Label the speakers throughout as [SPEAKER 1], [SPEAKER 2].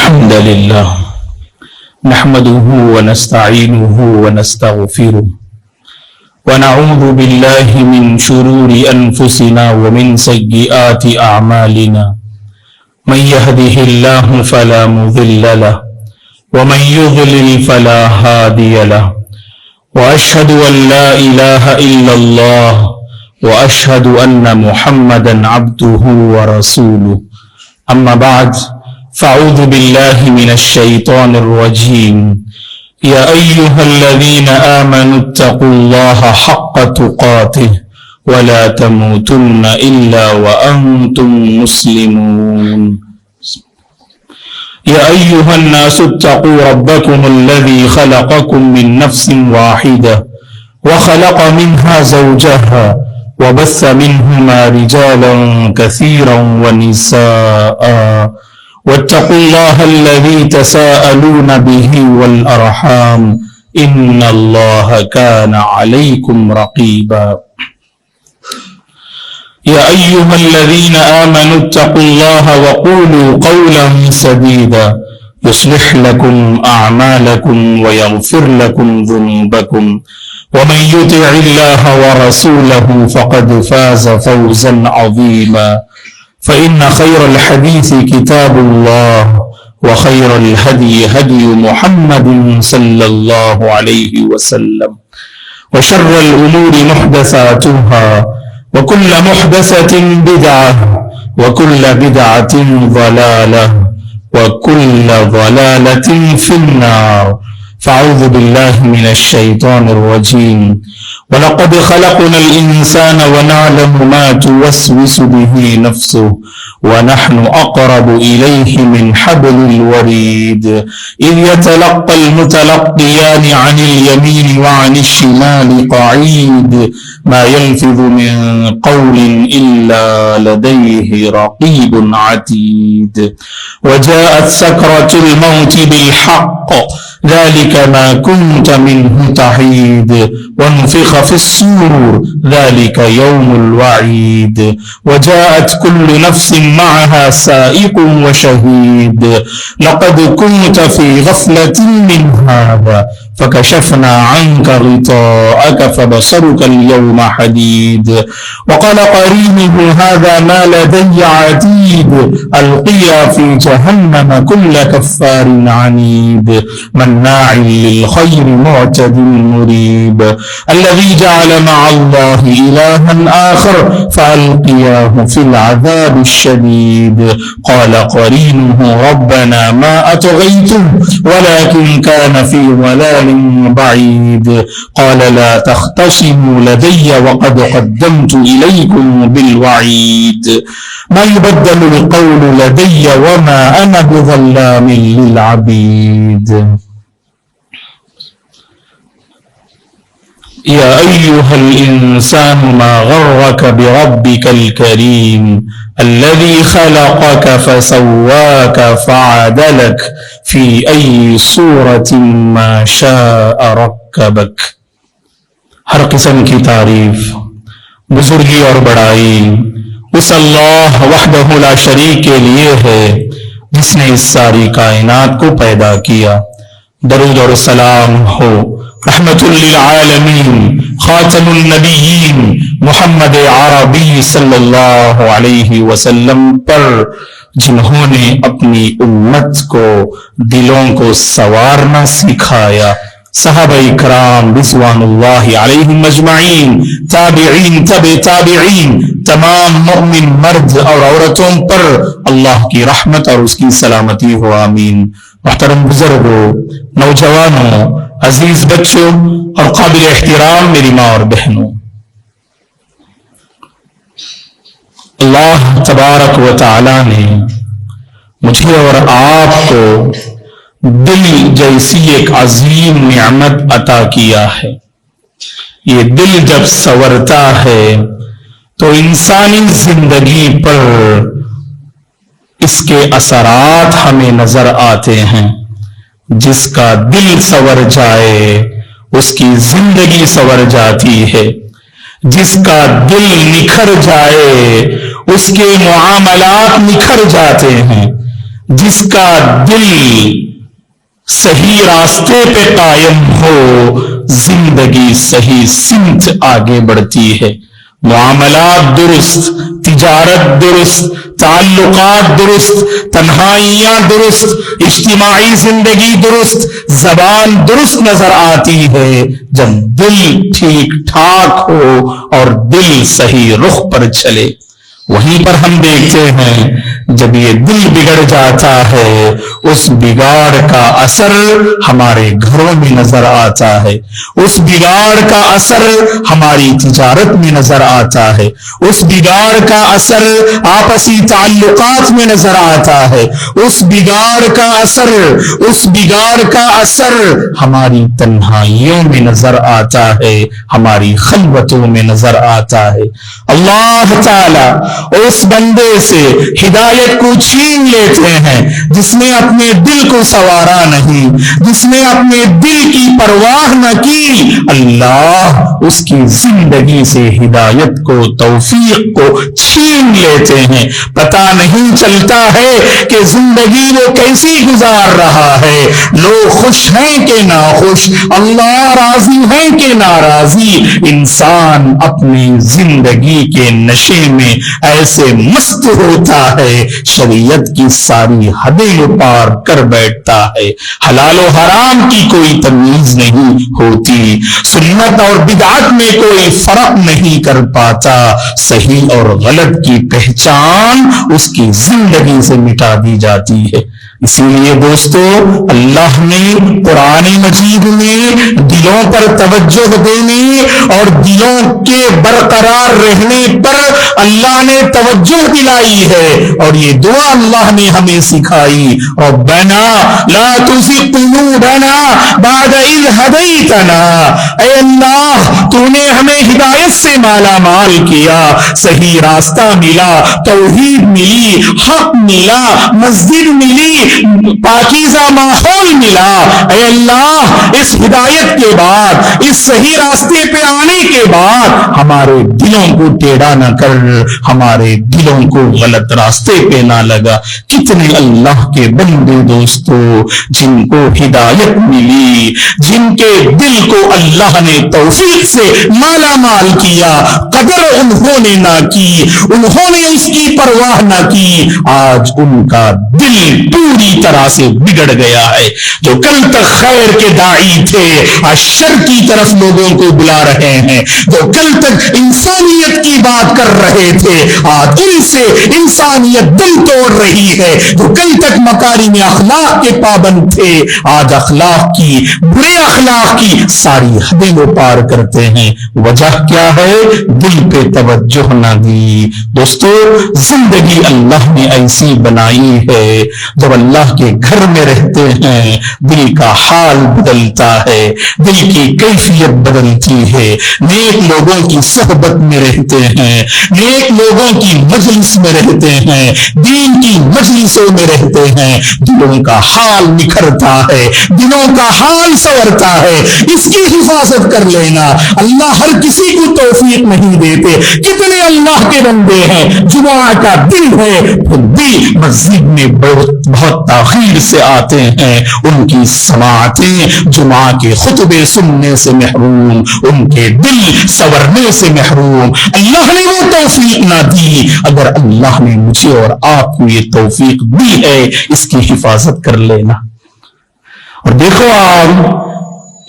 [SPEAKER 1] الحمد لله نحمده ونستعينه ونستغفره ونعوذ بالله من شرور أنفسنا ومن سيئات أعمالنا من يهده الله فلا مضل له ومن يضلل فلا هادي له وأشهد أن لا إله إلا الله وأشهد أن محمدا عبده ورسوله أما بعد فأعوذ بالله من الشيطان الرجيم يا أيها الذين آمنوا اتقوا الله حق تقاته ولا تموتن إلا وأنتم مسلمون يا أيها الناس اتقوا ربكم الذي خلقكم من نفس واحدة وخلق منها زوجها وبث منهما رجالا كثيرا ونساء واتقوا الله الذي تساءلون به والأرحام إن الله كان عليكم رقيبا يا أيها الذين آمنوا اتقوا الله وقولوا قولا سديدا يصلح لكم أعمالكم ويغفر لكم ذنوبكم ومن يطع الله ورسوله فقد فاز فوزا عظيما فإن خير الحديث كتاب الله وخير الهدي هدي محمد صلى الله عليه وسلم وشر الأمور محدثاتها وكل محدثة بدعة وكل بدعة ضلالة وكل ضلالة في النار فأعوذ بالله من الشيطان الرجيم ولقد خلقنا الإنسان ونعلم ما توسوس به نفسه ونحن أقرب إليه من حبل الوريد إذ يتلقى المتلقيان عن اليمين وعن الشمال قعيد ما يلفظ من قول إلا لديه رقيب عتيد وجاءت سكرة الموت بالحق ذلك ما كنت منه تحيد ونفخ في الصور ذلك يوم الوعيد وجاءت كل نفس معها سائق وشهيد لقد كنت في غفلة من هذا فكشفنا عنك غطاءك فبصرك اليوم حديد وقال قرينه هذا ما لدي عتيد ألقيا في جهنم كل كفار عنيد مناع للخير معتد مريب الذي جعل مع الله إلها آخر فألقياه في العذاب الشديد قال قرينه ربنا ما أطغيته ولكن كان في ضلال بعيد قال لا تختصموا لدي وقد قدمت إليكم بالوعيد ما يبدل القول لدي وما أنا بظلام للعبيد يا أيها الإنسان ما غرك بربك الكريم الذي خلقك فسواك فعدلك في أي صورة ما شاء ركبك ہر قسم کی تعریف بزرگی اور بڑائی اس اللہ وحدہ لا شریک کے لیے ہے جس نے اس ساری کائنات کو پیدا کیا. درود اور سلام ہو رحمت للعالمین خاتم النبیین محمد عربی صلی اللہ علیہ وسلم پر جنہوں نے اپنی امت کو دلوں کو سنوارنا سکھایا. صحابہ اکرام رضوان اللہ علیہم اجمعین، تابعین، تابعین، تمام مؤمن مرد اور عورتوں پر اللہ کی رحمت اور اس کی سلامتی ہو، آمین. محترم بزرگوں، نوجوانوں، عزیز بچوں اور قابل احترام میری ماں اور بہنوں، اللہ تبارک و تعالی نے مجھے اور آپ کو دل جیسی ایک عظیم نعمت عطا کیا ہے. یہ دل جب سنورتا ہے تو انسانی زندگی پر اس کے اثرات ہمیں نظر آتے ہیں. جس کا دل سنور جائے اس کی زندگی سنور جاتی ہے. جس کا دل نکھر جائے اس کے معاملات نکھر جاتے ہیں. جس کا دل صحیح راستے پہ قائم ہو زندگی صحیح سمت آگے بڑھتی ہے. معاملات درست، تجارت درست، تعلقات درست، تنہائیاں درست، اجتماعی زندگی درست، زبان درست نظر آتی ہے جب دل ٹھیک ٹھاک ہو اور دل صحیح رخ پر چلے. وہیں پر ہم دیکھتے ہیں جب یہ دل بگڑ جاتا ہے اس بگاڑ کا اثر ہمارے گھروں میں نظر آتا ہے، اس بگاڑ کا اثر ہماری تجارت میں نظر آتا ہے، اس بگاڑ کا اثر آپسی تعلقات میں نظر آتا ہے، اس بگاڑ کا اثر ہماری تنہائیوں میں نظر آتا ہے، ہماری خلوتوں میں نظر آتا ہے. اللہ تعالی اس بندے سے ہدایت کو چھین لیتے ہیں جس نے اپنے دل کو سنوارا نہیں، جس نے اپنے دل کی پرواہ نہ کی. اللہ اس کی زندگی سے ہدایت کو، توفیق کو چھین لیتے ہیں. پتہ نہیں چلتا ہے کہ زندگی وہ کیسی گزار رہا ہے، لوگ خوش ہیں کہ ناخوش، اللہ راضی ہیں کہ ناراضی. انسان اپنی زندگی کے نشے میں ایسے مست ہوتا ہے شریعت کی ساری حدیں پار کر بیٹھتا ہے. حلال و حرام کی کوئی تمیز نہیں ہوتی، سنت اور بدعت میں کوئی فرق نہیں کر پاتا، صحیح اور غلط کی پہچان اس کی زندگی سے مٹا دی جاتی ہے. اسی لیے دوستو اللہ نے قرآن مجید میں دلوں پر توجہ دینے اور دلوں کے برقرار رہنے پر اللہ نے توجہ دلائی ہے، اور یہ دعا اللہ نے ہمیں سکھائی، ربنا لا تزغ قلوبنا بعد اذ ہدیتنا. اے اللہ تو نے ہمیں ہدایت سے مالا مال کیا، صحیح راستہ ملا، توحید ملی، حق ملا، مسجد ملی، پاکیزہ ماحول ملا. اے اللہ اس ہدایت کے بعد، اس صحیح راستے پہ آنے کے بعد ہمارے دلوں کو ٹیڑھا نہ کر، ہمارے دلوں کو غلط راستے پہ نہ لگا. کتنے اللہ کے بندے دوستو جن کو ہدایت ملی، جن کے دل کو اللہ نے توفیق سے مالا مال کیا، قدر انہوں نے نہ کی، انہوں نے اس کی پرواہ نہ کی، آج ان کا دل پوری طرح سے بگڑ گیا ہے. جو کل تک خیر کے داعی تھے آج شر کی طرف لوگوں کو بلا رہے ہیں، جو کل تک انسانیت کی بات کر رہے تھے آج ان سے انسانیت دل توڑ رہی ہے، جو کل تک مکارم اخلاق کے پابند تھے آج اخلاق کی، برے اخلاق کی ساری حدیں وہ پار کرتے ہیں. وجہ کیا ہے؟ دل پہ توجہ نہ دی. دوستو زندگی اللہ نے ایسی بنائی ہے جب اللہ کے گھر میں رہتے ہیں دل کا حال بدلتا ہے، دل کی کیفیت بدلتی ہے. نیک لوگوں کی صحبت میں رہتے ہیں، نیک لوگوں کی مجلس میں رہتے ہیں، دین کی مجلسوں میں رہتے ہیں، دلوں کا حال نکھرتا ہے، دلوں کا حال سنورتا ہے. اس کی حفاظت کر لینا. اللہ ہر کسی کو توفیق نہیں دیتے. کتنے اللہ کے بندے ہیں جمعہ کا دن ہے پھر بھی مسجد میں بہت تاخیر سے آتے ہیں، ان کی سماعتیں جمعہ کے خطبے سننے سے محروم، ان کے دل سنورنے سے محروم. اللہ نے وہ توفیق نہ دی. اگر اللہ نے مجھے اور آپ کو یہ توفیق دی ہے اس کی حفاظت کر لینا. اور دیکھو آپ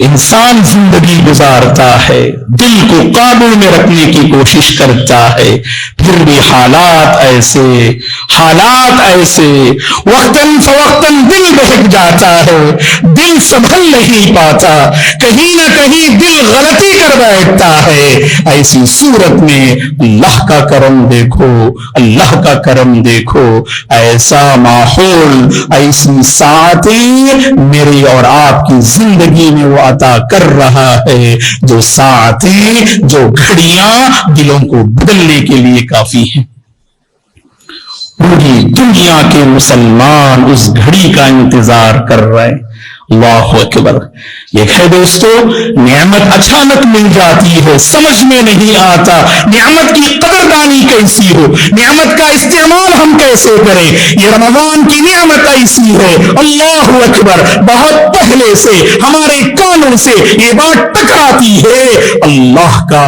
[SPEAKER 1] انسان زندگی گزارتا ہے، دل کو قابو میں رکھنے کی کوشش کرتا ہے، پھر بھی حالات ایسے وقتاً فوقتاً دل بہک جاتا ہے، دل سنبھل نہیں پاتا، کہیں نہ کہیں دل غلطی کر بیٹھتا ہے. ایسی صورت میں اللہ کا کرم دیکھو، اللہ کا کرم دیکھو. ایسا ماحول، ایسی ساعتیں میری اور آپ کی زندگی میں وہ عطا کر رہا ہے جو ساعتیں، جو گھڑیاں دلوں کو بدلنے کے لیے کافی ہیں. پوری دنیا کے مسلمان اس گھڑی کا انتظار کر رہے ہیں. اللہ اکبر. یہ ہے دوستو, نعمت اچانک مل جاتی ہے, سمجھ میں نہیں آتا نعمت کی قدردانی کیسی ہو, نعمت کا استعمال ہم کیسے کریں. یہ رمضان کی نعمت ایسی ہے, اللہ اکبر, بہت پہلے سے ہمارے کانوں سے یہ بات ٹکراتی ہے, اللہ کا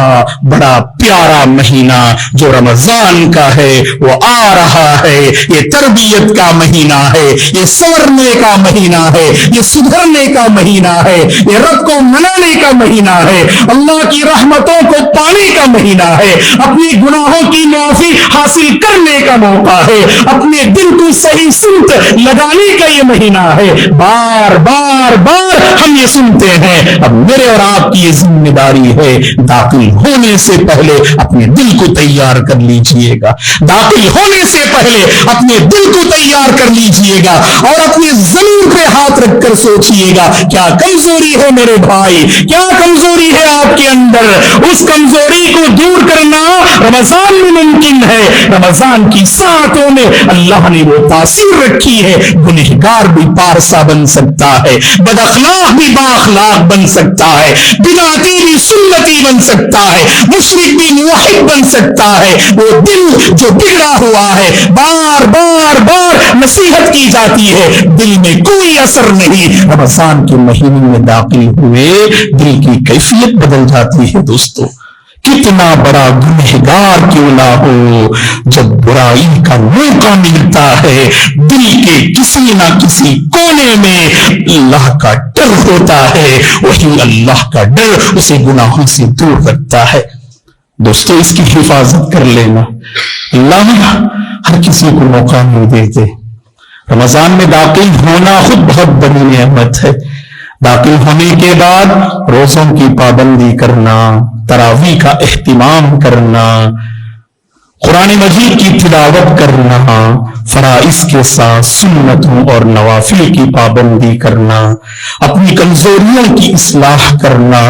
[SPEAKER 1] بڑا پیارا مہینہ جو رمضان کا ہے وہ آ رہا ہے, یہ تربیت کا مہینہ ہے, یہ سنورنے کا مہینہ ہے, یہ سدھرنے کا مہینہ ہے, یہ رب کو منانے کا مہینہ ہے, اللہ کی رحمتوں کو پانے کا مہینہ ہے, اپنی گناہوں کی معافی حاصل کرنے کا موقع ہے, اپنے دل کو صحیح سمت لگانے کا یہ مہینہ ہے. بار بار بار ہم یہ سنتے ہیں. اب میرے اور آپ کی یہ ذمہ داری ہے, داخل ہونے سے پہلے اپنے دل کو تیار کر لیجئے گا, داخل ہونے سے پہلے اپنے دل کو تیار کر لیجئے گا اور اپنے ضمیر پہ ہاتھ رکھ کر سوچئے گا کیا کمزوری ہے میرے بھائی, کیا کمزوری ہے آپ کے اندر. اس کمزوری کو دور کرنا رمضان میں ممکن ہے. رمضان کی ساعتوں میں اللہ نے وہ تاثیر رکھی ہے, گنہگار بھی پارسا بن سکتا ہے, بد اخلاق بھی بااخلاق بن سکتا ہے, بدعتی بھی سنتی بن سکتا ہے, مشرک بھی موحد بن سکتا ہے. وہ دل جو بگڑا ہوا ہے, بار بار بار نصیحت کی جاتی ہے, دل میں کوئی اثر نہیں, رمضان کے مہینے میں داخل ہوئے دل کی کیفیت بدل جاتی ہے. دوستو کتنا بڑا گنہگار کیوں نہ ہو, جب برائی کا موقع ملتا ہے دل کے کسی نہ کسی کونے میں اللہ کا ڈر ہوتا ہے, وہی اللہ کا ڈر اسے گناہوں سے دور رکھتا ہے. دوستو اس کی حفاظت کر لینا, اللہ ہر کسی کو موقع نہیں دیتے. رمضان میں داخل ہونا خود بہت بڑی نعمت ہے. داخل ہونے کے بعد روزوں کی پابندی کرنا, تراویح کا اہتمام کرنا, قرآن مجید کی تلاوت کرنا, فرائض کے ساتھ سنتوں اور نوافل کی پابندی کرنا, اپنی کمزوریوں کی اصلاح کرنا,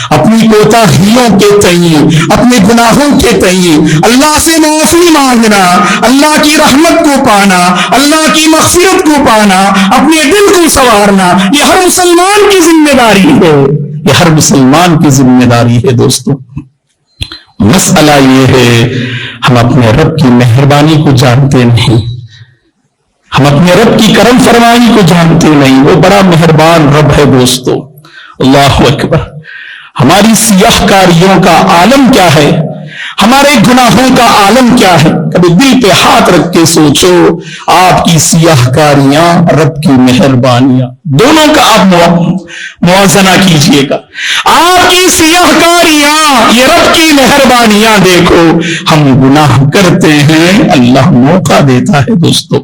[SPEAKER 1] اپنی کوتاہیوں کے تئیں, اپنے گناہوں کے تئیں اللہ سے معافی مانگنا, اللہ کی رحمت کو پانا, اللہ کی مغفرت کو پانا, اپنے دل کو سنوارنا, یہ ہر مسلمان کی ذمہ داری ہے, یہ ہر مسلمان کی ذمہ داری ہے. دوستو مسئلہ یہ ہے ہم اپنے رب کی مہربانی کو جانتے نہیں, ہم اپنے رب کی کرم فرمائی کو جانتے نہیں. وہ بڑا مہربان رب ہے. دوستو اللہ اکبر, ہماری سیاہ کاریوں کا عالم کیا ہے, ہمارے گناہوں کا عالم کیا ہے. کبھی دل پہ ہاتھ رکھ کے سوچو, آپ کی سیاہ کاریاں, رب کی مہربانیاں, دونوں کا آپ موازنہ کیجئے گا. آپ کی سیاہ کاریاں, یہ رب کی مہربانیاں دیکھو. ہم گناہ کرتے ہیں, اللہ موقع دیتا ہے. دوستو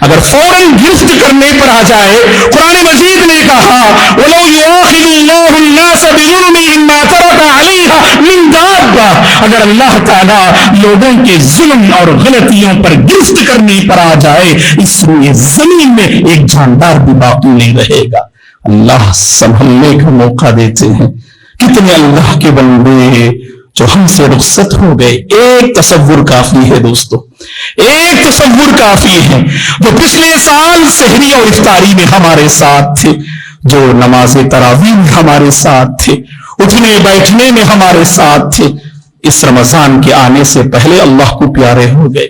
[SPEAKER 1] اگر فوراً گرفت کرنے پر آ جائے, قرآن مجید نے کہا وَلَوْ يُؤَاخِذُ اللَّهُ النَّاسَ بِظُلْمِهِمْ مَا تَرَكَ عَلَيْهَا مِنْ دَابَّةٍ, اگر اللہ تعالیٰ لوگوں کے ظلم اور غلطیوں پر گرفت کرنے پر آ جائے, اس روئے زمین میں ایک جاندار بھی باقی نہیں رہے گا. اللہ سنبھلنے کا موقع دیتے ہیں. کتنے اللہ کے بندے جو ہم سے رخصت ہو گئے, ایک تصور کافی ہے. دوستو ایک تصور کافی ہے, جو پچھلے سال سحری اور افطاری میں ہمارے ساتھ تھے, جو نماز تراویح میں ہمارے ساتھ تھے, اٹھنے بیٹھنے میں ہمارے ساتھ تھے, اس رمضان کے آنے سے پہلے اللہ کو پیارے ہو گئے.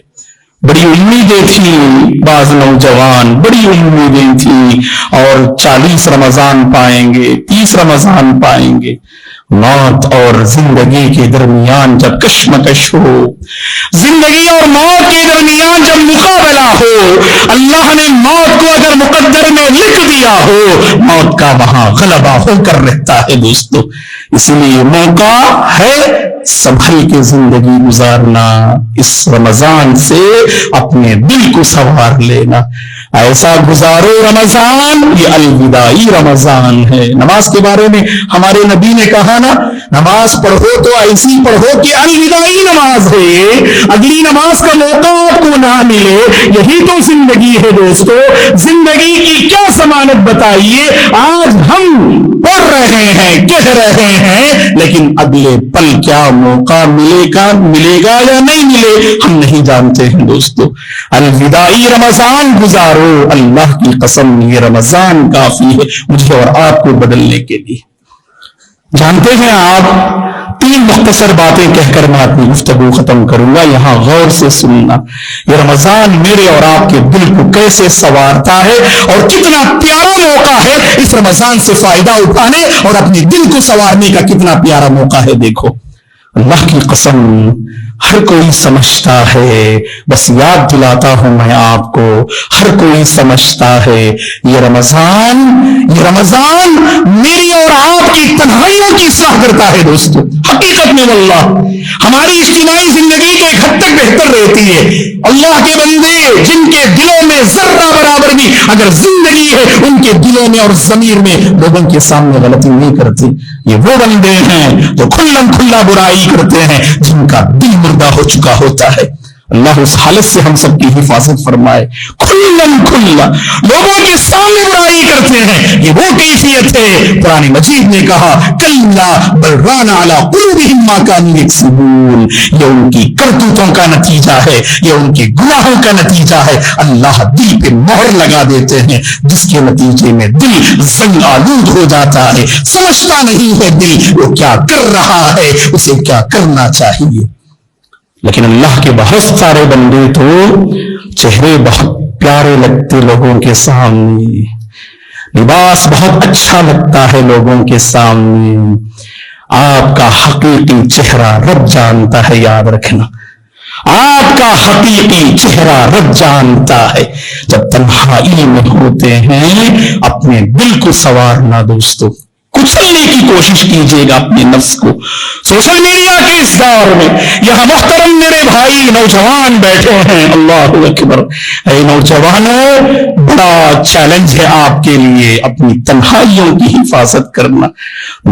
[SPEAKER 1] بڑی امیدیں تھیں, بعض نوجوان بڑی امیدیں تھیں, اور 40 رمضان پائیں گے, 30 رمضان پائیں گے. موت اور زندگی کے درمیان جب کشمکش ہو, زندگی اور موت کے درمیان جب مقابلہ ہو, اللہ نے موت کو اگر مقدر میں لکھ دیا ہو, موت کا وہاں غلبہ ہو کر رہتا ہے. دوستو اس لیے موقع ہے سنبھل کے زندگی گزارنا, اس رمضان سے اپنے دل کو سنوار لینا. ایسا گزارو رمضان, یہ الوداعی رمضان ہے. نماز کے بارے میں ہمارے نبی نے کہا نا, نماز پڑھو تو ایسی پڑھو کہ الوداعی نماز ہے, اگلی نماز کا موقع آپ کو نہ ملے. یہی تو زندگی ہے دوستو. زندگی کی کیا ضمانت بتائیے؟ آج ہم پڑھ رہے ہیں، کہہ رہے ہیں، لیکن اگلے پل کیا موقع ملے گا یا نہیں ملے ہم نہیں جانتے ہیں دوستو۔ الوداعی رمضان گزارو، اللہ کی قسم یہ رمضان کافی ہے مجھے اور آپ کو بدلنے کے لیے۔ جانتے ہیں آپ، 3 مختصر باتیں کہہ کر میں اپنی گفتگو ختم کروں گا، یہاں غور سے سننا۔ یہ رمضان میرے اور آپ کے دل کو کیسے سنوارتا ہے اور کتنا پیارا موقع ہے اس رمضان سے فائدہ اٹھانے اور اپنے دل کو سنوارنے کا کتنا پیارا موقع ہے۔ دیکھو اللہ کی قسم ہر کوئی سمجھتا ہے، بس یاد دلاتا ہوں میں آپ کو، ہر کوئی سمجھتا ہے یہ رمضان میری اور آپ کی تنہائیوں کی اصلاح کرتا ہے دوستو۔ حقیقت میں واللہ ہماری اجتماعی زندگی تو ایک حد تک بہتر رہتی ہے، اللہ کے بندے جن کے دلوں میں ذرہ برابر بھی اگر زندگی ہے ان کے دلوں میں اور ضمیر میں لوگوں کے سامنے غلطی نہیں کرتے، یہ وہ بندے ہیں جو کھلم کھلا برائی کرتے ہیں جن کا دل مردہ ہو چکا ہوتا ہے۔ اللہ اس حالت سے ہم سب کی حفاظت فرمائے۔ کھلم کھلا لوگوں کے سامنے برائی کرتے ہیں، یہ وہ کیفیت ہے قرآن مجید نے کہا کلا بل ران علی قلوبہم ما کانوا یکسبون، یہ ان کی کرتوتوں کا نتیجہ ہے، یہ ان کے گناہوں کا نتیجہ ہے۔ اللہ دل پہ مہر لگا دیتے ہیں جس کے نتیجے میں دل زنگ آلود ہو جاتا ہے، سمجھتا نہیں ہے دل وہ کیا کر رہا ہے، اسے کیا کرنا چاہیے۔ لیکن اللہ کے بہت سارے بندے تو چہرے بہت پیارے لگتے لوگوں کے سامنے، لباس بہت اچھا لگتا ہے لوگوں کے سامنے، آپ کا حقیقی چہرہ رب جانتا ہے، یاد رکھنا آپ کا حقیقی چہرہ رب جانتا ہے۔ جب تنہائی میں ہوتے ہیں اپنے دل کو سنوارنا دوستو، کچلنے کی کوشش کیجیے گا اپنے نفس کو۔ سوشل میڈیا کے اس دور میں یہاں محترم میرے بھائی نوجوان بیٹھے ہیں، اللہ اکبر، اے نوجوانوں بڑا چیلنج ہے آپ کے لیے اپنی تنہائیوں کی حفاظت کرنا،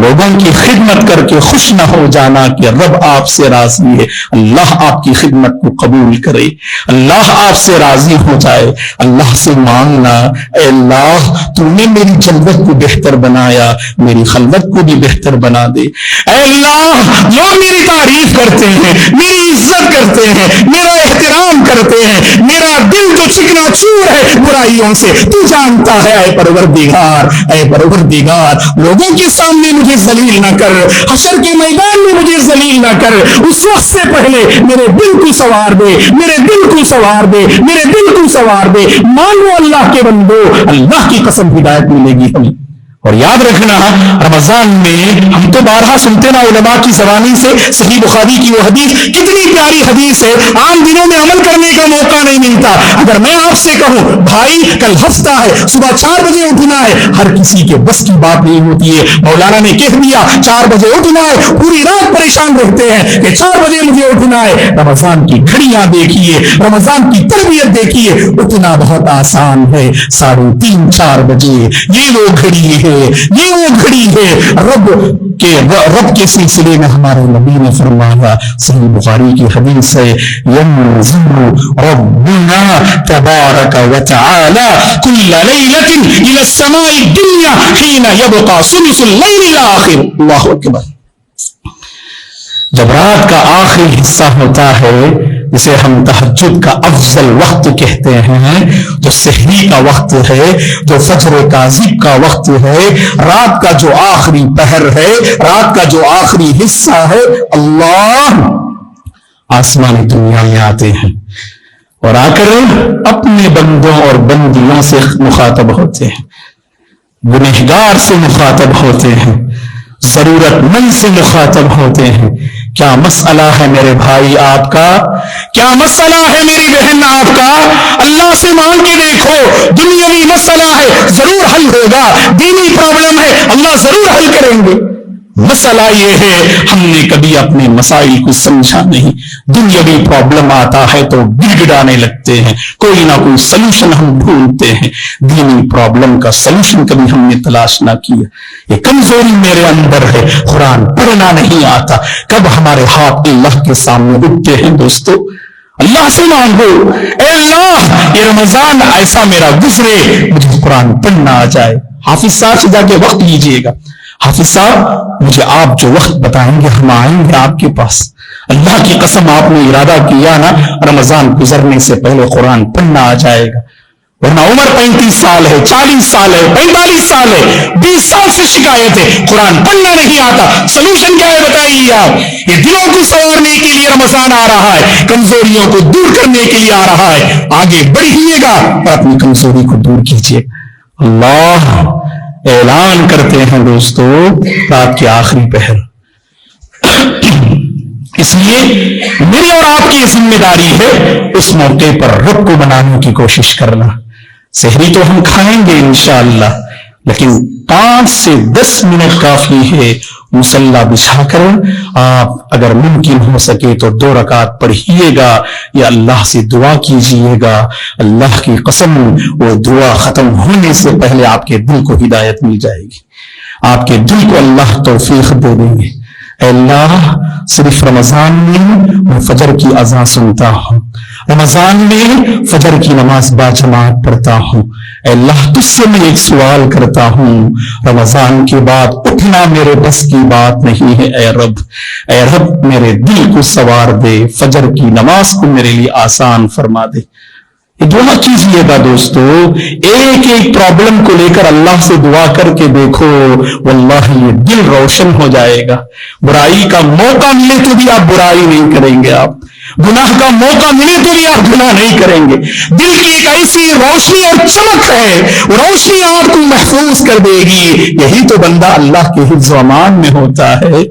[SPEAKER 1] لوگوں کی خدمت کر کے خوش نہ ہو جانا کہ رب آپ سے راضی ہے، اللہ آپ کی خدمت کو قبول کرے، اللہ آپ سے راضی ہو جائے۔ اللہ سے مانگنا اے اللہ تو نے میری جلوت کو بہتر بنایا، میری خلوت کو بھی بہتر بنا دے۔ اے اللہ لوگ میری تعریف کرتے ہیں، میری عزت کرتے ہیں، میرا احترام کرتے ہیں، میرا دل جو چکنا چور ہے برائیوں سے تو جانتا ہے، اے پروردگار لوگوں کے سامنے مجھے ذلیل نہ کر، حشر کے میدان میں مجھے ذلیل نہ کر، اس وقت سے پہلے میرے دل کو سنوار دے، میرے دل کو سنوار دے، میرے دل کو سنوار دے۔ مانو اللہ کے بندو، اللہ کی قسم ہدایت ملے گی ہمیں۔ اور یاد رکھنا رمضان میں ہم تو بارہا سنتے نا علماء کی زبانی سے صحیح بخاری کی وہ حدیث، کتنی پیاری حدیث ہے، عام دنوں میں عمل کرنے کا موقع نہیں ملتا۔ اگر میں آپ سے کہوں بھائی کل ہفتہ ہے، صبح 4 بجے اٹھنا ہے، ہر کسی کے بس کی بات نہیں ہوتی ہے۔ مولانا نے کہہ دیا 4 بجے اٹھنا ہے، پوری رات پریشان رہتے ہیں کہ 4 بجے مجھے اٹھنا ہے۔ رمضان کی گھڑیاں دیکھیے، رمضان کی تربیت دیکھیے، اٹھنا بہت آسان ہے، 3:30 4 بجے یہ وہ گھڑی ہے، یہ وہ گھڑی ہے رب کے سلسلے میں۔ ہمارے نبی نے فرمایا، صحیح بخاری کی حدیث ہے، ينزل ربنا تبارک وتعالى كل ليلة إلى السماء الدنيا حين يبقى ثلث الليل الآخر۔ اللہ اکبر۔ جب رات کا آخری حصہ ہوتا ہے جسے ہم تہجد کا افضل وقت کہتے ہیں، جو سحری کا وقت ہے، جو فجر کاذب کا وقت ہے، رات کا جو آخری پہر ہے، رات کا جو آخری حصہ ہے، اللہ آسمانی دنیا میں آتے ہیں اور آ کر اپنے بندوں اور بندیوں سے مخاطب ہوتے ہیں، گنہگار سے مخاطب ہوتے ہیں، ضرورت مند سے مخاطب ہوتے ہیں۔ کیا مسئلہ ہے میرے بھائی آپ کا، کیا مسئلہ ہے میری بہن آپ کا؟ اللہ سے مانگ کے دیکھو، دنیاوی مسئلہ ہے ضرور حل ہوگا، دینی پرابلم ہے اللہ ضرور حل کریں گے۔ مسئلہ یہ ہے ہم نے کبھی اپنے مسائل کو سمجھا نہیں، دنیاوی پرابلم آتا ہے تو گڑگڑانے لگتے ہیں، کوئی نہ کوئی سلوشن ہم ڈھونڈتے ہیں، دینی پرابلم کا سلوشن کبھی ہم نے تلاش نہ کیا۔ یہ کمزوری میرے اندر ہے، قرآن پڑھنا نہیں آتا۔ کب ہمارے ہاتھ اللہ کے سامنے اٹھتے ہیں دوستو؟ اللہ سے مانگو، اے اللہ یہ رمضان ایسا میرا گزرے مجھے قرآن پڑھنا آ جائے۔ حافظ صاحب سے جا کے وقت لیجئے گا، حافظ صاحب مجھے آپ جو وقت بتائیں گے ہم آئیں گے آپ کے پاس۔ اللہ کی قسم آپ نے ارادہ کیا نا رمضان گزرنے سے پہلے قرآن پڑھنا آ جائے گا، ورنہ عمر 35 سال ہے، 40 سال ہے، 45 سال ہے، 20 سال سے شکایت ہے قرآن پڑھنا نہیں آتا۔ سلوشن کیا ہے بتائیے آپ؟ یہ دلوں کو سنوارنے کے لیے رمضان آ رہا ہے، کمزوریوں کو دور کرنے کے لیے آ رہا ہے۔ آگے بڑھیے گا اور اپنی کمزوری کو دور کیجیے۔ اللہ اعلان کرتے ہیں دوستو رات کے آخری پہر، اس لیے میری اور آپ کی ذمہ داری ہے اس موقع پر رب کو منانے کی کوشش کرنا۔ سحری تو ہم کھائیں گے انشاءاللہ، لیکن 5 سے 10 منٹ کافی ہے مصلی بچھا کر آپ اگر ممکن ہو سکے تو 2 رکعت پڑھیے گا یا اللہ سے دعا کیجیے گا۔ اللہ کی قسم وہ دعا ختم ہونے سے پہلے آپ کے دل کو ہدایت مل جائے گی، آپ کے دل کو اللہ توفیق دے دیں گے۔ اے اللہ صرف رمضان میں میں فجر کی اذان سنتا ہوں، رمضان میں فجر کی نماز باجماعت پڑھتا ہوں۔ اے اللہ تجھ سے میں ایک سوال کرتا ہوں، رمضان کے بعد اٹھنا میرے بس کی بات نہیں ہے۔ اے رب میرے دل کو سوار دے، فجر کی نماز کو میرے لیے آسان فرما دے۔ یہ دعا کیجیے گا دوستو، ایک ایک پرابلم کو لے کر اللہ سے دعا کر کے دیکھو، واللہ یہ دل روشن ہو جائے گا۔ برائی کا موقع ملے تو بھی آپ برائی نہیں کریں گے، آپ گناہ کا موقع ملے تو بھی آپ گناہ نہیں کریں گے۔ دل کی ایک ایسی روشنی اور چمک ہے، روشنی آپ کو محفوظ کر دے گی۔ یہی تو بندہ اللہ کے حفظ و امان میں ہوتا ہے،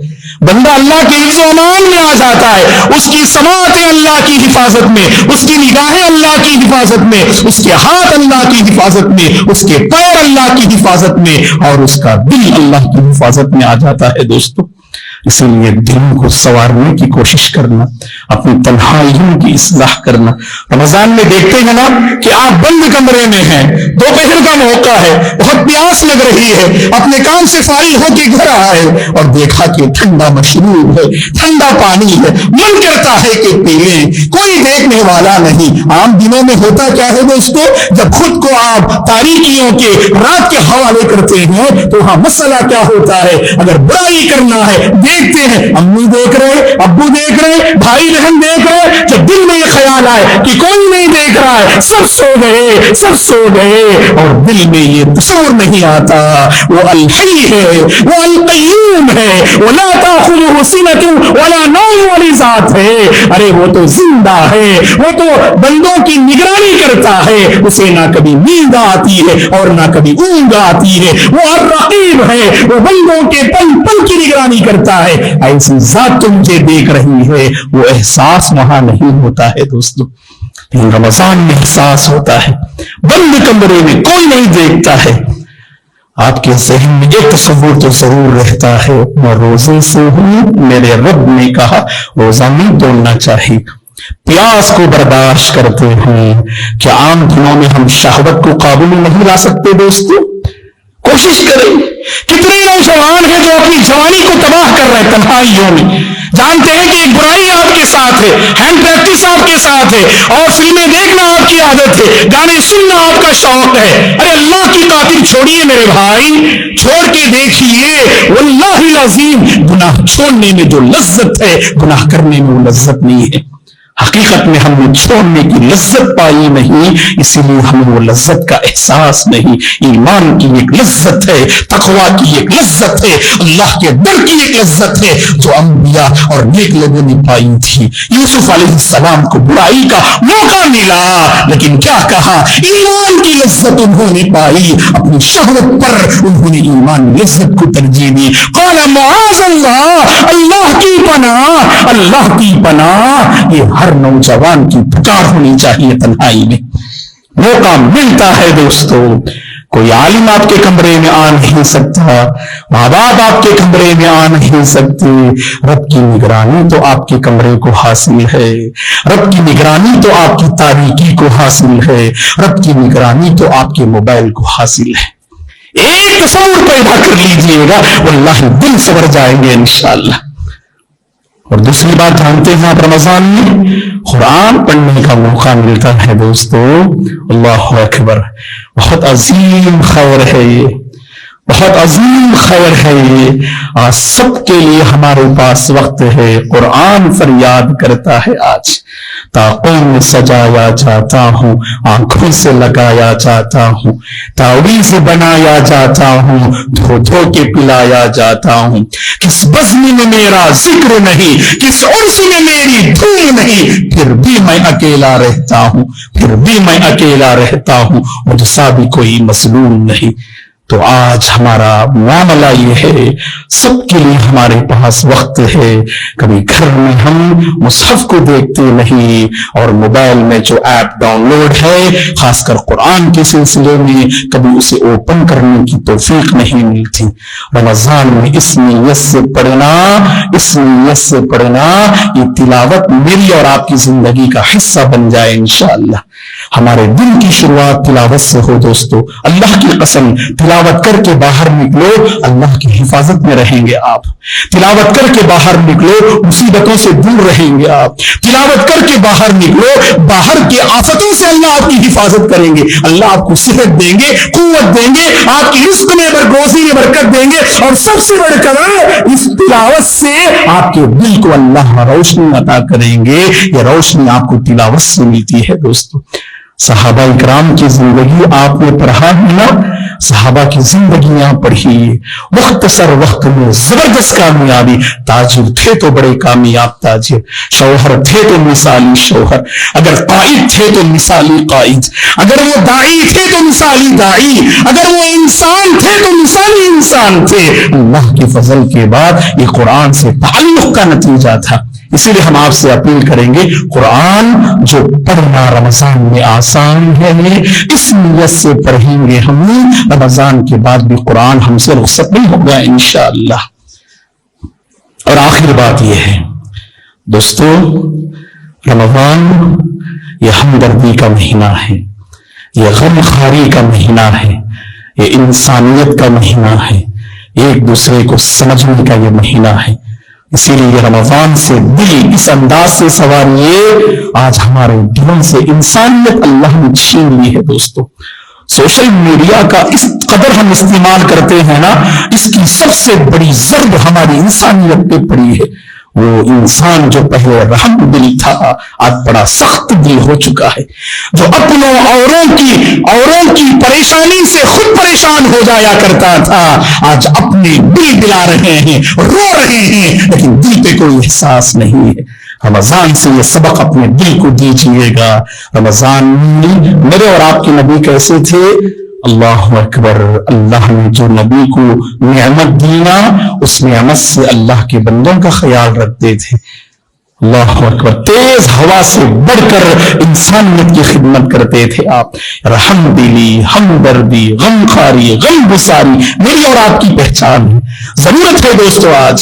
[SPEAKER 1] بندہ اللہ کے حفظ و امان میں آ جاتا ہے، اس کی سماعتیں اللہ کی حفاظت میں، اس کی نگاہیں اللہ کی حفاظت میں، اس کے ہاتھ اللہ کی حفاظت میں، اس کے پیر اللہ کی حفاظت میں، اور اس کا دل اللہ کی حفاظت میں آ جاتا ہے دوستو۔ اسی لیے دلوں کو سنوارنے کی کوشش کرنا، اپنی تنہائیوں کی اصلاح کرنا۔ رمضان میں دیکھتے ہیں نا کہ آپ بند کمرے میں ہیں، دوپہر کا موقع ہے، بہت پیاس لگ رہی ہے، اپنے کام سے فارغ ہو کے گھر آئے اور دیکھا کہ ٹھنڈا مشروب ہے، ٹھنڈا پانی ہے، من کرتا ہے کہ پی لیں، کوئی دیکھنے والا نہیں۔ عام دنوں میں ہوتا کیا ہے دوستو، جب خود کو آپ تاریکیوں کے رات کے حوالے کرتے ہیں تو وہاں مسئلہ کیا ہوتا ہے، اگر برائی کرنا ہے دیکھتے ہیں امی دیکھ رہے، ابو دیکھ رہے، بھائی بہن دیکھ رہے، جب دل میں یہ خیال آئے کہ کوئی نہیں دیکھ رہا ہے، سب سو گئے، سب سو گئے، اور دل میں یہ تصور نہیں آتا وہ الحی ہے، وہ القیوم ہے، ولا تأخذہ سنۃ ولا نوم والی ذات ہے۔ ارے وہ تو زندہ ہے، وہ تو بندوں کی نگرانی کرتا ہے، اسے نہ کبھی نیند آتی ہے اور نہ کبھی اونگ آتی ہے، وہ الرقیب ہے، وہ بندوں کے پل پل کی نگرانی کرتا ہے۔ ایسی ذات تو مجھے دیکھ رہی ہے، وہ احساس وہاں نہیں ہوتا ہے دوستو، لیکن رمضان میں احساس ہوتا ہے۔ بند کمرے میں کوئی نہیں دیکھتا ہے، آپ کے ذہن میں ایک تصور تو ضرور رہتا ہے، میں روزے سے ہوں، میرے رب نے کہا روزہ نہیں توڑنا چاہیے۔ پیاس کو برداشت کرتے ہیں، کیا عام دنوں میں ہم شہوت کو قابو میں نہیں لا سکتے دوستو؟ کوشش کریں۔ کتنے نوجوان ہیں جو اپنی جوانی کو تباہ کر رہے ہیں تنہائیوں میں، جانتے ہیں کہ ایک برائی آپ کے ساتھ ہے، ہینڈ پریکٹس آپ کے ساتھ ہے، اور فلمیں دیکھنا آپ کی عادت ہے، گانے سننا آپ کا شوق ہے۔ ارے اللہ کی خاطر چھوڑیے میرے بھائی، چھوڑ کے دیکھیے، واللہ العظیم گناہ چھوڑنے میں جو لذت ہے گناہ کرنے میں وہ لذت نہیں ہے۔ حقیقت میں ہم نے چھوڑنے کی لذت پائی نہیں، اسی لیے ہمیں وہ لذت کا احساس نہیں۔ ایمان کی ایک لذت ہے، تقویٰ کی ایک لذت ہے، اللہ کے ڈر کی ایک لذت ہے جو انبیاء اور نیک لوگوں نے پائی تھی۔ یوسف علیہ السلام کو برائی کا موقع ملا، لیکن کیا کہا، ایمان کی لذت انہوں نے پائی، اپنی شہوت پر انہوں نے ایمان لذت کو ترجیح دی۔ قال معاذ اللہ، اللہ کی پناہ، اللہ کی پناہ۔ یہ ہر نوجوان کی پکار ہونی چاہیے۔ تنہائی میں موقع ملتا ہے دوستو، کوئی عالم آپ کے کمرے میں آ نہیں سکتا، ماں باپ آپ کے کمرے میں آ نہیں سکتے، رب کی نگرانی تو آپ کے کمرے کو حاصل ہے، رب کی نگرانی تو آپ کی تاریکی کو حاصل ہے، رب کی نگرانی تو آپ کے موبائل کو حاصل ہے۔ ایک تصور پیدا کر لیجئے گا، واللہ دل سنور جائیں گے انشاءاللہ۔ اور دوسری بات جانتے ہیں آپ، رمضان میں قرآن پڑھنے کا موقع ملتا ہے دوستو، اللہ اکبر، بہت عظیم خیر ہے یہ، بہت عظیم خیر ہے یہ۔ آج سب کے لیے ہمارے پاس وقت ہے، قرآن فریاد کرتا ہے آج، طاقوں میں سجایا جاتا ہوں، آنکھوں سے لگایا جاتا ہوں، تعویذ بنایا جاتا ہوں، دھو دھو کے پلایا جاتا ہوں، کس بزم میں میرا ذکر نہیں، کس عرس میں میری دھوم نہیں، پھر بھی میں اکیلا رہتا ہوں، پھر بھی میں اکیلا رہتا ہوں، مجھ سا بھی کوئی مظلوم نہیں۔ تو آج ہمارا معاملہ یہ ہے، سب کے لیے ہمارے پاس وقت ہے، کبھی گھر میں ہم مصحف کو دیکھتے نہیں، اور موبائل میں جو ایپ ڈاؤن لوڈ ہے خاص کر قرآن کے سلسلے میں کبھی اسے اوپن کرنے کی توفیق نہیں ملتی۔ رمضان میں اس نیت سے پڑھنا، اس نیت سے پڑھنا، یہ تلاوت میری اور آپ کی زندگی کا حصہ بن جائے انشاءاللہ۔ ہمارے دن کی شروعات تلاوت سے ہو دوستو، اللہ کی قسم، تلاوت کر کے باہر نکلو، اللہ کی حفاظت میں رہیں گے آپ۔ تلاوت کر کے باہر نکلو، مصیبتوں سے دور رہیں گے آپ۔ تلاوت کر کے باہر نکلو، باہر کی آفتوں سے اللہ آپ کی حفاظت کریں گے، اللہ آپ کو صحت دیں گے، قوت دیں گے، آپ کی رزق میں روزی میں برکت دیں گے، اور سب سے بڑھ کر اس تلاوت سے آپ کے دل کو اللہ روشنی عطا کریں گے۔ یہ روشنی آپ کو تلاوت سے ملتی ہے دوستو۔ صحابہ اکرام کی زندگی آپ نے پڑھا ہے نا، صحابہ کی زندگیاں پڑھی، مختصر وقت میں زبردست کامیابی، تاجر تھے تو بڑے کامیاب تاجر، شوہر تھے تو مثالی شوہر، اگر قائد تھے تو مثالی قائد، اگر وہ داعی تھے تو مثالی داعی، اگر وہ انسان تھے تو مثالی انسان تھے۔ اللہ کے فضل کے بعد یہ قرآن سے تعلق کا نتیجہ تھا۔ اسی لیے ہم آپ سے اپیل کریں گے، قرآن جو پڑھنا رمضان میں آسان ہے، اس نیت سے پڑھیں گے ہم، رمضان کے بعد بھی قرآن ہم سے رخصت نہیں ہوگا انشاءاللہ۔ اور آخر بات یہ ہے دوستو، رمضان یہ ہمدردی کا مہینہ ہے، یہ غم خواری کا مہینہ ہے، یہ انسانیت کا مہینہ ہے، ایک دوسرے کو سمجھنے کا یہ مہینہ ہے۔ اسی لیے یہ رمضان سے دل اس انداز سے سنواریے، آج ہمارے دلوں سے انسانیت اللہ نے چھین لی ہے دوستو۔ سوشل میڈیا کا اس قدر ہم استعمال کرتے ہیں نا، اس کی سب سے بڑی ضرب ہماری انسانیت پہ پڑی ہے۔ وہ انسان جو پہلے رحم دل تھا، آج بڑا سخت دل ہو چکا ہے، جو اپنوں اوروں کی پریشانی سے خود پریشان ہو جایا کرتا تھا، آج اپنے دل دلا رہے ہیں، رو رہے ہیں، لیکن دل پہ کوئی احساس نہیں ہے۔ رمضان سے یہ سبق اپنے دل کو دیجیے گا۔ رمضان میں میرے اور آپ کے نبی کیسے تھے؟ اللہ اکبر، اللہ نے جو نبی کو نعمت دی نا، اس نعمت سے اللہ کے بندوں کا خیال رکھتے تھے۔ اللہ اکبر، تیز ہوا سے بڑھ کر انسانیت کی خدمت کرتے تھے آپ۔ رحم دلی، ہمدردی، غم خواری، غم گساری میری اور آپ کی پہچان ہے۔ ضرورت ہے دوستو، آج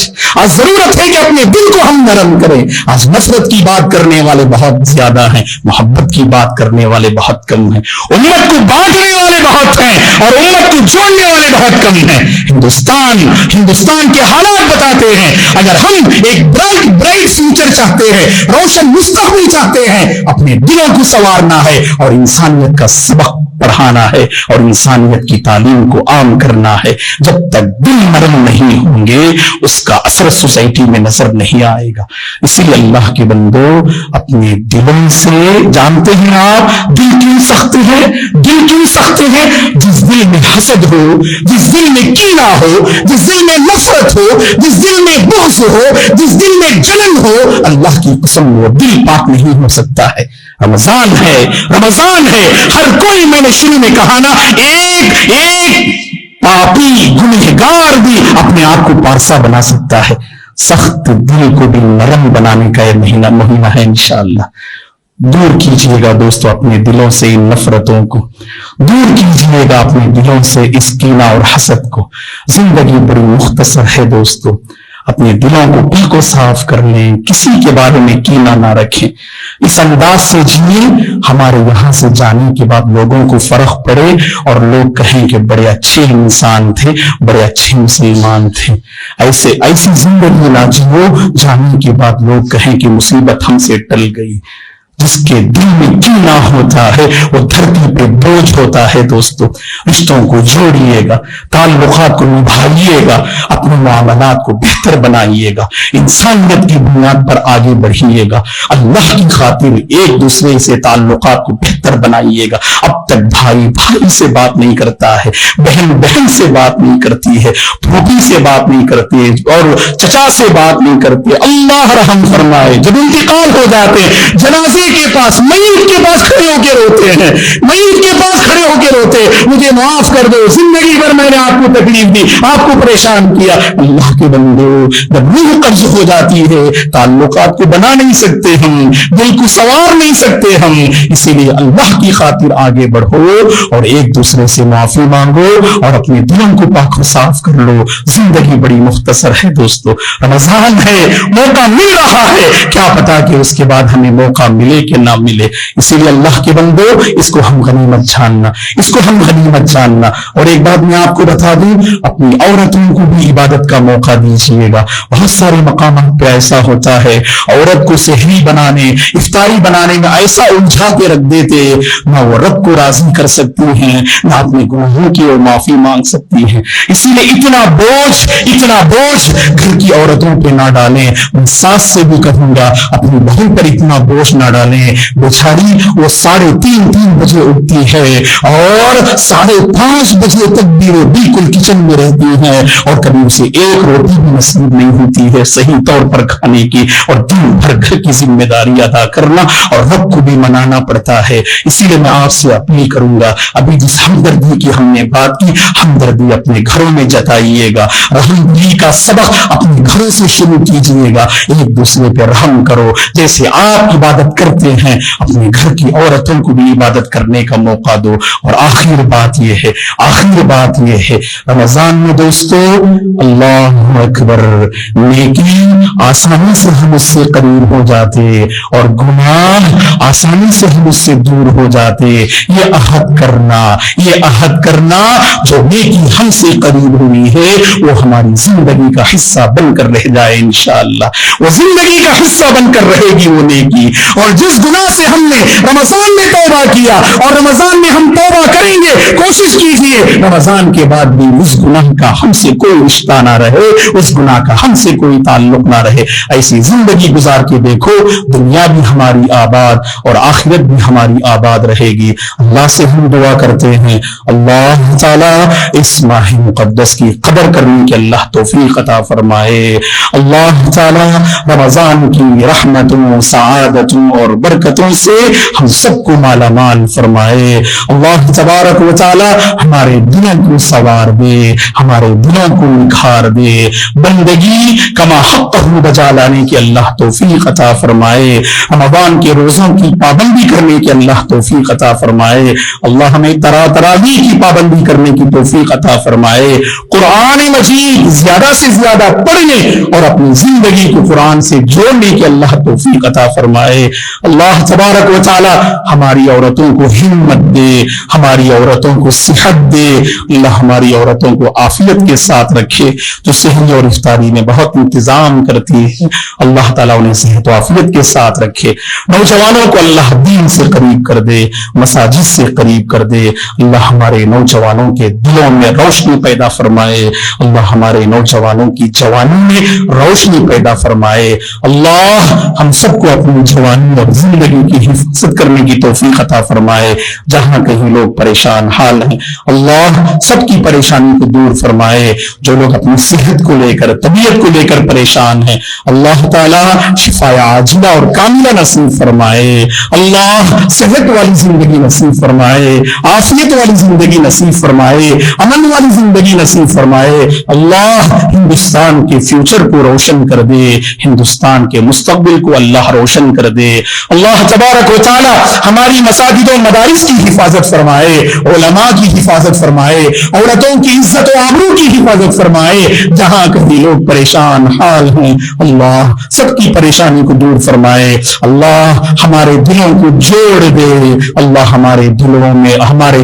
[SPEAKER 1] ضرورت ہے کہ اپنے دل کو ہم نرم کریں۔ آج نفرت کی بات کرنے والے بہت زیادہ ہیں، محبت کی بات کرنے والے بہت کم ہیں، امت کو بانٹنے والے بہت ہیں اور امت کو جوڑنے والے بہت کم ہیں۔ ہندوستان کے حالات بتاتے ہیں، اگر ہم ایک برائٹ فیوچر چاہتے ہیں، روشن مستقبل چاہتے ہیں، اپنے دلوں کو سنوارنا ہے اور انسانیت کا سبق پڑھانا ہے اور انسانیت کی تعلیم کو عام کرنا ہے۔ جب تک دل نرم نہیں ہوں گے، اس کا اثر سوسائٹی میں نظر نہیں آئے گا۔ اسی لیے اللہ کے بندو، اپنے دلوں سے، جانتے ہیں آپ دل کیوں سخت ہے؟ دل کیوں سخت ہے؟ جس دل میں حسد ہو، جس دل میں کینہ ہو، جس دل میں نفرت ہو، جس دل میں بغض ہو، جس دل میں جلن ہو، اللہ کی قسم وہ دل پاک نہیں ہو سکتا ہے۔ رمضان ہے، ہر کوئی، میں نے شروع میں کہا نا، ایک پاپی گنہگار بھی اپنے آپ کو پارسا بنا سکتا ہے۔ سخت دل کو بھی نرم بنانے کا یہ مہینہ ہے انشاءاللہ۔ دور کیجئے گا دوستو اپنے دلوں سے ان نفرتوں کو، دور کیجئے گا اپنے دلوں سے اس کینہ اور حسد کو۔ زندگی بڑی مختصر ہے دوستو، اپنے دلوں کو بالکل صاف کر لیں، کسی کے بارے میں کینہ نہ رکھیں، اس انداز سے جیئیں ہمارے یہاں سے جانے کے بعد لوگوں کو فرق پڑے اور لوگ کہیں کہ بڑے اچھے انسان تھے، بڑے اچھے مسلمان تھے۔ ایسی زندگی نہ جیو جانے کے بعد لوگ کہیں کہ مصیبت ہم سے ٹل گئی۔ جس کے دل میں کینہ ہوتا ہے وہ دھرتی پہ بوجھ ہوتا ہے۔ دوستو، رشتوں کو جوڑیے گا، تعلقات کو نبھائیے گا، اپنے معاملات کو بہتر بنائیے گا، انسانیت کی بنیاد پر آگے بڑھیے گا، اللہ کی خاطر ایک دوسرے سے تعلقات کو بہتر بنائیے گا۔ اب تک بھائی بھائی سے بات نہیں کرتا ہے، بہن بہن سے بات نہیں کرتی ہے، پھوپھی سے بات نہیں کرتے اور چچا سے بات نہیں کرتے۔ اللہ رحم فرمائے، جب انتقال ہو جاتے جنازے کے پاس، میت کے پاس کھڑے ہو کے روتے ہیں، میت کے پاس کھڑے ہو کے روتے، مجھے معاف کر دو، زندگی بھر میں نے آپ کو تکلیف دی، آپ کو پریشان کیا۔ اللہ کے بندو، جب روح قبض ہو جاتی ہے تعلقات کو بنا نہیں سکتے ہم، دل کو سوار نہیں سکتے ہم، اسی لیے اللہ کی خاطر آگے بڑھو اور ایک دوسرے سے معافی مانگو اور اپنے دلوں کو پاک و صاف کر لو۔ زندگی بڑی مختصر ہے دوستو، رمضان ہے، موقع مل رہا ہے، کیا پتا کہ اس کے بعد ہمیں موقع ملے کہ نہ ملے، اسی لیے اللہ کے بندو اس کو ہم غنیمت جاننا، اس کو ہم غنیمت جاننا۔ اور ایک بات میں آپ کو بتا دوں، اپنی عورتوں کو بھی عبادت کا موقع دیجیے گا۔ بہت سارے مقامات پہ ایسا ہوتا ہے، عورت کو سحری بنانے، افطاری بنانے میں ایسا الجھا کے رکھ دیتے، نہ وہ رب کو راضی کر سکتی ہیں، نہ اپنے گناہوں کی اور معافی مانگ سکتی ہیں۔ اسی لیے اتنا بوجھ گھر کی عورتوں پہ نہ ڈالیں۔ میں ساس سے بھی کہوں گا اپنی بہن پر اتنا بوجھ نہ ڈالیں۔ بیچاری وہ 3:30 بجے اٹھتی ہے اور 5:30 بجے تک بھی وہ بالکل کچن میں رہتی ہے اور کبھی اسے ایک روٹی بھی نصیب نہیں ہوتی ہے صحیح طور پر کھانے کی، اور دن بھر گھر کی ذمہ داری ادا کرنا اور رب کو بھی منانا پڑتا ہے۔ اسی لیے میں آپ سے اپیل کروں گا، ابھی جس ہمدردی کی ہم نے بات کی، ہمدردی اپنے گھروں میں جتائیے گا، رحم دلی کا سبق اپنے گھروں سے شروع کیجیے گا، ایک دوسرے پہ رحم کرو۔ جیسے آپ عبادت کرتے ہیں اپنے گھر کی عورتوں کو بھی عبادت کرنے کا موقع دو۔ اور آخر بات یہ ہے رمضان میں دوستو، اللہ اکبر، نیکی آسانی سے ہم اس سے قریب ہو جاتے اور گناہ آسانی سے ہم اس سے دور ہو جاتے۔ یہ عہد کرنا جو نیکی ہم سے قریب ہوئی ہے وہ ہماری زندگی کا حصہ بن کر رہ جائے انشاءاللہ، وہ زندگی کا حصہ بن کر رہے گی وہ نیکی۔ اور جس گناہ سے ہم نے رمضان میں توبہ کیا اور رمضان میں ہم توبہ کریں گے، کوشش کیجئے رمضان کے بعد بھی اس گناہ کا ہم سے کوئی رشتہ نہ رہے، اس گناہ کا ہم سے کوئی تعلق نہ رہے۔ ایسی زندگی گزار کے دیکھو، دنیا بھی ہماری آباد اور آخرت بھی ہماری آباد رہے گی۔ اللہ سے ہم دعا کرتے ہیں اللہ تعالیٰ اس ماہ مقدس کی قدر کرنے کی اللہ توفیق عطا فرمائے۔ اللہ تعالیٰ رمضان کی رحمتوں، سعادتوں اور برکتوں سے ہم سب کو مالا مال فرمائے۔ اللہ تبارک و تعالی ہمارے دلوں کو سوار دے، ہمارے دلوں کو نکھار دے، بندگی کما حق بجا لانے کی اللہ توفیق عطا فرمائے، رمضان کے روزوں کی پابندی کرنے کی اللہ توفیق عطا فرمائے۔ اللہ ہمیں تراویح کی پابندی کرنے کی توفیق عطا فرمائے، قرآن مجید زیادہ سے زیادہ پڑھنے اور اپنی زندگی کو قرآن سے جوڑنے کی اللہ توفیق عطا فرمائے۔ اللہ تبارک و تعالی ہماری عورتوں کو ہمت دے، ہماری عورتوں کو صحت دے، اللہ ہماری عورتوں کو عافیت کے ساتھ رکھے، جو سحری اور افطاری میں بہت انتظام کرتی ہے، اللہ تعالیٰ انہیں صحت و عافیت کے ساتھ رکھے۔ نوجوانوں کو اللہ دین سے قریب کر دے، مساجد سے قریب کر دے، اللہ ہمارے نوجوانوں کے دلوں میں روشنی پیدا فرمائے، اللہ ہمارے نوجوانوں کی جوانی میں روشنی پیدا فرمائے۔ اللہ ہم سب کو اپنی جوانی اور زندگی کی حفاظت کرنے کی توفیق عطا فرمائے۔ جہاں کہیں لوگ پریشان حال ہیں، اللہ سب کی پریشانی کو دور فرمائے۔ جو لوگ اپنی صحت کو لے کر، طبیعت کو لے کر پریشان ہیں، اللہ تعالیٰ شفا عاجلہ اور کاملہ نصیب فرمائے۔ اللہ صحت والی زندگی نصیب فرمائے، عافیت والی زندگی نصیب فرمائے، امن والی زندگی نصیب فرمائے۔ اللہ ہندوستان کے فیوچر کو روشن کر دے، ہندوستان کے مستقبل کو اللہ روشن کر دے۔ اللہ تبارک و تعالی ہماری مساجد و مدارس کی حفاظت فرمائے، علماء ماں کی حفاظت فرمائے، عورتوں کی عزت و آبرو کی حفاظت فرمائے، جہاں کہیں لوگ پریشان حال ہیں اللہ سب کی پریشانی کو دور فرمائے، اللہ ہمارے دلوں کو جوڑ دے، اللہ ہمارے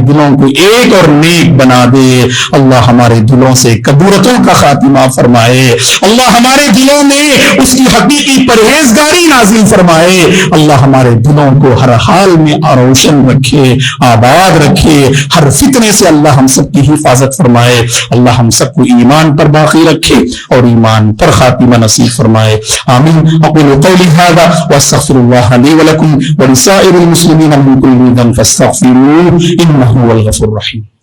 [SPEAKER 1] دلوں کو ایک اور نیک بنا دے، اللہ ہمارے دلوں سے کدورتوں کا خاتمہ فرمائے، اللہ ہمارے دلوں میں اس کی حقیقی پرہیزگاری نازل فرمائے، اللہ ہمارے دلوں کو ہر حال میں روشن رکھے، آباد رکھے، ہر فتنے سے اللہ ہم سب کی حفاظت فرمائے، اللہ ہم سب کو ایمان پر باقی رکھے اور ایمان پر خاتمہ نصیب فرمائے، آمین۔ اقول قولی هذا واستغفر الله لي ولكم ولسائر المسلمين من كل ذنب فاستغفروه انه هو الغفور الرحيم۔